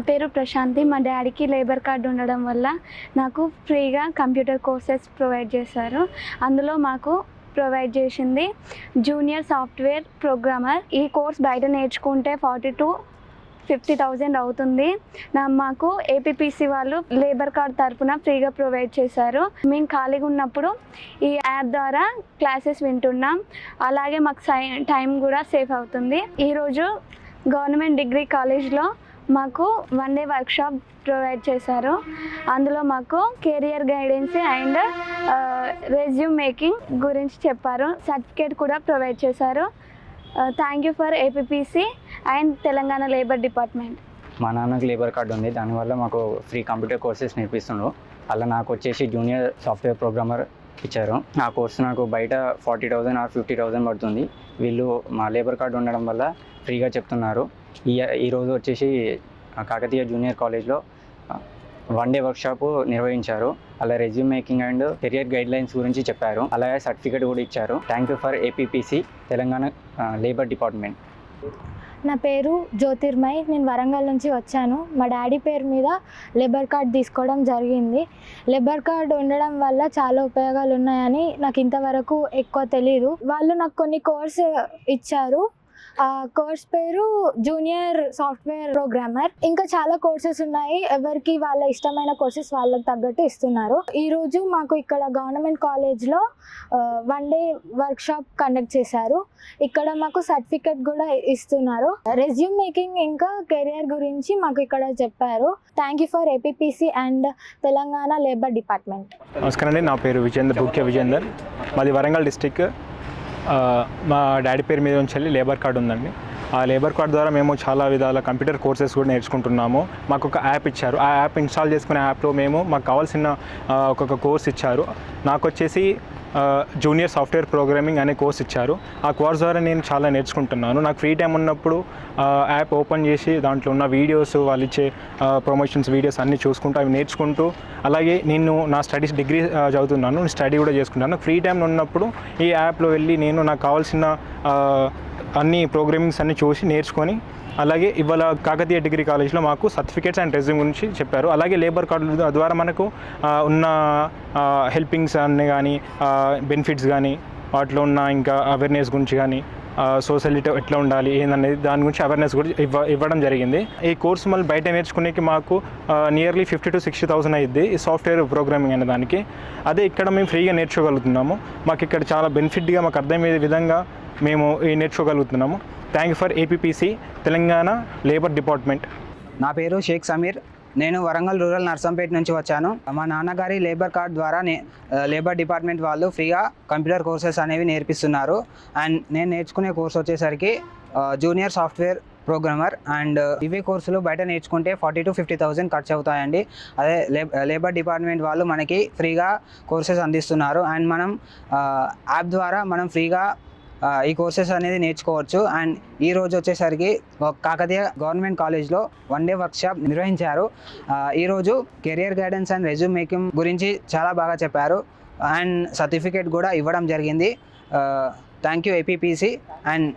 పేరు ప్రశాంతి. మా డాడీకి లేబర్ కార్డ్ ఉండడం వల్ల నాకు ఫ్రీగా కంప్యూటర్ కోర్సెస్ ప్రొవైడ్ చేశారు. అందులో మాకు ప్రొవైడ్ చేసింది జూనియర్ సాఫ్ట్వేర్ ప్రోగ్రామర్. ఈ కోర్స్ బయట నేర్చుకుంటే 40,000-50,000 అవుతుంది. మాకు ఏపీపీసీ వాళ్ళు లేబర్ కార్డ్ తరఫున ఫ్రీగా ప్రొవైడ్ చేశారు. మేము ఖాళీగా ఉన్నప్పుడు ఈ యాప్ ద్వారా క్లాసెస్ వింటున్నాం. అలాగే మాకు టైం కూడా సేవ్ అవుతుంది. ఈరోజు గవర్నమెంట్ డిగ్రీ కాలేజ్లో మాకు 1 డే వర్క్షాప్ ప్రొవైడ్ చేశారు. అందులో మాకు career guidance and resume making గురించి చెప్పారు. సర్టిఫికేట్ కూడా ప్రొవైడ్ చేశారు. Thank you for APPC and Telangana labour department. మా నాన్నకి లేబర్ కార్డు ఉంది, దానివల్ల మాకు ఫ్రీ కంప్యూటర్ కోర్సెస్ నేర్పిస్తున్నారు. అలా నాకు వచ్చేసి జూనియర్ సాఫ్ట్వేర్ ప్రోగ్రామర్ ఇచ్చారు. ఆ కోర్సు నాకు బయట 40,000 or 50,000 పడుతుంది. వీళ్ళు మా లేబర్ కార్డు ఉండడం వల్ల ఫ్రీగా చెప్తున్నారు. ఈరోజు వచ్చేసి కాకతీయ జూనియర్ కాలేజ్లో 1 డే వర్క్షాప్ నిర్వహించారు. అలా resume making and career guidelines గురించి చెప్పారు. అలాగే సర్టిఫికేట్ కూడా ఇచ్చారు. Thank you for APPC Telangana labour department. నా పేరు జ్యోతిర్మయ్. నేను వరంగల్ నుంచి వచ్చాను. మా డాడీ పేరు మీద లేబర్ కార్డ్ తీసుకోవడం జరిగింది. లేబర్ కార్డ్ ఉండడం వల్ల చాలా ఉపయోగాలు ఉన్నాయని నాకు ఇంతవరకు ఎక్కువ తెలియదు. వాళ్ళు నాకు కొన్ని కోర్సు ఇచ్చారు. ఆ కోర్స్ పేరు జూనియర్ సాఫ్ట్వేర్ ప్రోగ్రామర్. ఇంకా చాలా కోర్సెస్ ఉన్నాయి. ఎవరికి వాళ్ళ ఇష్టమైన కోర్సెస్ వాళ్ళకి తగ్గట్టు ఇస్తున్నారు. ఈరోజు మాకు ఇక్కడ గవర్నమెంట్ కాలేజ్లో 1 డే వర్క్షాప్ కండక్ట్ చేశారు. ఇక్కడ మాకు సర్టిఫికేట్ కూడా ఇస్తున్నారు. రెజ్యూమ్ మేకింగ్ ఇంకా కెరియర్ గురించి మాకు ఇక్కడ చెప్పారు. Thank you for APPC and Telangana labour department. నమస్కారం అండి. నా పేరు విజేందర్. మాది వరంగల్ డిస్టిక్. మా డాడీ పేరు మీద నుంచి లేబర్ కార్డు ఉందండి. ఆ లేబర్ కార్డ్ ద్వారా మేము చాలా విధాల కంప్యూటర్ కోర్సెస్ కూడా నేర్చుకుంటున్నాము. మాకు ఒక యాప్ ఇచ్చారు. ఆ యాప్ ఇన్స్టాల్ చేసుకునే యాప్లో మాకు కావాల్సిన ఒక్కొక్క కోర్స్ ఇచ్చారు. నాకు వచ్చేసి జూనియర్ సాఫ్ట్వేర్ ప్రోగ్రామింగ్ అనే కోర్స్ ఇచ్చారు. ఆ కోర్స్ ద్వారా నేను చాలా నేర్చుకుంటున్నాను. నాకు ఫ్రీ టైం ఉన్నప్పుడు యాప్ ఓపెన్ చేసి దాంట్లో ఉన్న వీడియోస్, వాళ్ళు ఇచ్చే ప్రమోషన్స్ వీడియోస్ అన్నీ చూసుకుంటూ అవి నేర్చుకుంటూ, అలాగే నేను నా స్టడీస్ డిగ్రీ చదువుతున్నాను, స్టడీ కూడా చేసుకుంటాను. ఫ్రీ టైం ఉన్నప్పుడు ఈ యాప్లో వెళ్ళి నేను నాకు కావాల్సిన అన్ని ప్రోగ్రామింగ్స్ అన్నీ చూసి నేర్చుకొని, అలాగే ఇవాళ కాకతీయ డిగ్రీ కాలేజ్లో మాకు సర్టిఫికేట్స్ అండ్ రెజ్యూమ్ గురించి చెప్పారు. అలాగే లేబర్ కార్డు ద్వారా మనకు ఉన్న హెల్పింగ్స్ అన్నీ కానీ, బెనిఫిట్స్ కానీ, వాటిలో ఉన్న ఇంకా అవేర్నెస్ గురించి కానీ, సోషలిటీ ఎట్లా ఉండాలి ఏందనేది దాని గురించి అవేర్నెస్ కూడా ఇవ్వడం జరిగింది. ఈ కోర్సు మళ్ళీ బయట నేర్చుకునేకి మాకు నియర్లీ 50,000-60,000 అయ్యింది ఈ సాఫ్ట్వేర్ ప్రోగ్రామింగ్ అనే దానికి. అదే ఇక్కడ మేము ఫ్రీగా నేర్చుకోగలుగుతున్నాము. మాకు ఇక్కడ చాలా బెనిఫిట్గా మాకు అర్థమయ్యే విధంగా మేము నేర్చుకోగలుగుతున్నాము. Thank you for APPC Telangana labour department. నా పేరు షేక్ సమీర్. నేను వరంగల్ రూరల్ నర్సంపేట నుంచి వచ్చాను. మా నాన్నగారి లేబర్ కార్డ్ ద్వారా లేబర్ డిపార్ట్మెంట్ వాళ్ళు ఫ్రీగా కంప్యూటర్ కోర్సెస్ అనేవి నేర్పిస్తున్నారు. అండ్ నేను నేర్చుకునే కోర్స్ వచ్చేసరికి జూనియర్ సాఫ్ట్వేర్ ప్రోగ్రామర్. అండ్ ఇవే కోర్సులు బయట నేర్చుకుంటే 40,000-50,000 ఖర్చు అవుతాయండి. అదే లేబర్ డిపార్ట్మెంట్ వాళ్ళు మనకి ఫ్రీగా కోర్సెస్ అందిస్తున్నారు. అండ్ మనం యాప్ ద్వారా మనం ఫ్రీగా ఈ కోర్సెస్ అనేది నేర్చుకోవచ్చు. అండ్ ఈ రోజు వచ్చేసరికి కాకతీయ గవర్నమెంట్ కాలేజ్లో 1 డే వర్క్షాప్ నిర్వహించారు. ఈరోజు career guidance and resume making గురించి చాలా బాగా చెప్పారు. అండ్ సర్టిఫికేట్ కూడా ఇవ్వడం జరిగింది. Thank you APPC and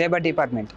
labour department.